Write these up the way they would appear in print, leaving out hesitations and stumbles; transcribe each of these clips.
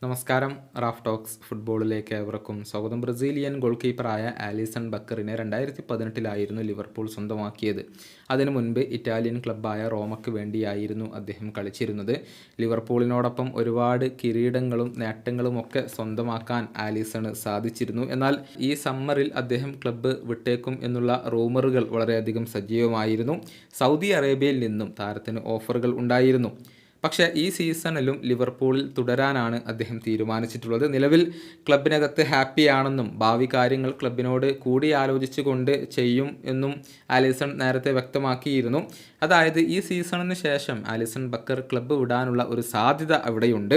നമസ്കാരം. Raf talks ഫുട്ബോളിലേക്ക് ഏവർക്കും സ്വാഗതം. ബ്രസീലിയൻ ഗോൾ കീപ്പറായ ആലിസൺ ബക്കറിനെ 2018 ലിവർപൂൾ സ്വന്തമാക്കിയത്. അതിനു മുൻപ് ഇറ്റാലിയൻ ക്ലബ്ബായ റോമയ്ക്ക് വേണ്ടിയായിരുന്നു അദ്ദേഹം കളിച്ചിരുന്നത്. ലിവർപൂളിനോടൊപ്പം ഒരുപാട് കിരീടങ്ങളും നേട്ടങ്ങളും ഒക്കെ സ്വന്തമാക്കാൻ ആലിസണ് സാധിച്ചിരുന്നു. എന്നാൽ ഈ സമ്മറിൽ അദ്ദേഹം ക്ലബ്ബ് വിട്ടേക്കും എന്നുള്ള റൂമറുകൾ വളരെയധികം സജീവമായിരുന്നു. സൗദി അറേബ്യയിൽ നിന്നും താരത്തിന് ഓഫറുകൾ ഉണ്ടായിരുന്നു. പക്ഷേ ഈ സീസണിലും ലിവർപൂളിൽ തുടരാനാണ് അദ്ദേഹം തീരുമാനിച്ചിട്ടുള്ളത്. നിലവിൽ ക്ലബിനകത്ത് ഹാപ്പിയാണെന്നും ഭാവി കാര്യങ്ങൾ ക്ലബിനോട് കൂടിയാലോചിച്ചുകൊണ്ട് ചെയ്യും എന്നും ആലിസൺ നേരത്തെ വ്യക്തമാക്കിയിരുന്നു. അതായത് ഈ സീസണിന് ശേഷം ആലിസൺ ബക്കർ ക്ലബ്ബ് വിടാനുള്ള ഒരു സാധ്യത അവിടെയുണ്ട്.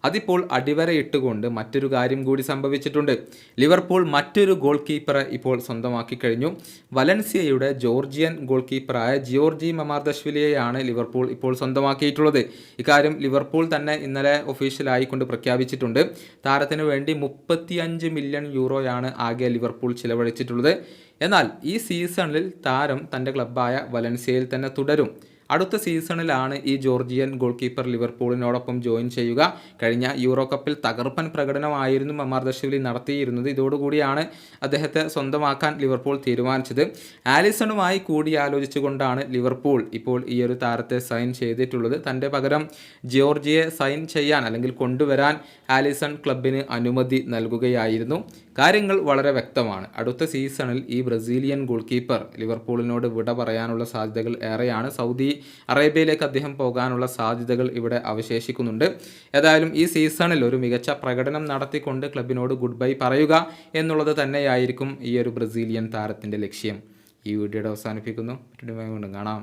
അതിപ്പോൾ അടിവരയിട്ടുകൊണ്ട് മറ്റൊരു കാര്യം കൂടി സംഭവിച്ചിട്ടുണ്ട്. ലിവർപൂൾ മറ്റൊരു ഗോൾ കീപ്പറെ ഇപ്പോൾ സ്വന്തമാക്കി കഴിഞ്ഞു. വലൻസിയയുടെ ജോർജിയൻ ഗോൾ കീപ്പറായ ജിയോർജി മമാർദഷ്വിലിയെയാണ് ലിവർപൂൾ ഇപ്പോൾ സ്വന്തമാക്കിയിട്ടുള്ളത്. ഇക്കാര്യം ലിവർപൂൾ തന്നെ ഇന്നലെ ഒഫീഷ്യലായിക്കൊണ്ട് പ്രഖ്യാപിച്ചിട്ടുണ്ട്. താരത്തിന് വേണ്ടി 35 മില്യൺ യൂറോയാണ് ആകെ ലിവർപൂൾ ചിലവഴിച്ചിട്ടുള്ളത്. എന്നാൽ ഈ സീസണിൽ താരം തൻ്റെ ക്ലബ്ബായ വലൻസിയയിൽ തന്നെ തുടരും. അടുത്ത സീസണിലാണ് ഈ ജോർജിയൻ ഗോൾ കീപ്പർ ലിവർപൂളിനോടൊപ്പം ജോയിൻ ചെയ്യുക. കഴിഞ്ഞ യൂറോ കപ്പിൽ തകർപ്പൻ പ്രകടനമായിരുന്നു മമാർദഷ്വിലി നടത്തിയിരുന്നത്. ഇതോടുകൂടിയാണ് അദ്ദേഹത്തെ സ്വന്തമാക്കാൻ ലിവർപൂൾ തീരുമാനിച്ചത്. ആലിസണുമായി കൂടിയാലോചിച്ചുകൊണ്ടാണ് ലിവർപൂൾ ഇപ്പോൾ ഈ ഒരു താരത്തെ സൈൻ ചെയ്തിട്ടുള്ളത്. തൻ്റെ പകരം ജോർജിയെ സൈൻ ചെയ്യാൻ അല്ലെങ്കിൽ കൊണ്ടുവരാൻ ആലിസൺ ക്ലബിന് അനുമതി നൽകുകയായിരുന്നു. കാര്യങ്ങൾ വളരെ വ്യക്തമാണ്. അടുത്ത സീസണിൽ ഈ ബ്രസീലിയൻ ഗോൾ കീപ്പർ ലിവർപൂളിനോട് വിട പറയാനുള്ള സാധ്യതകൾ ഏറെയാണ്. സൗദി അറേബ്യയിലേക്ക് അദ്ദേഹം പോകാനുള്ള സാധ്യതകൾ ഇവിടെ അവശേഷിക്കുന്നുണ്ട്. ഏതായാലും ഈ സീസണിൽ ഒരു മികച്ച പ്രകടനം നടത്തിക്കൊണ്ട് ക്ലബിനോട് ഗുഡ് ബൈ പറയുക എന്നുള്ളത് തന്നെയായിരിക്കും ഈ ഒരു ബ്രസീലിയൻ താരത്തിൻ്റെ ലക്ഷ്യം. ഈ വീഡിയോയുടെ അവസാനിപ്പിക്കുന്നു. കാണാം.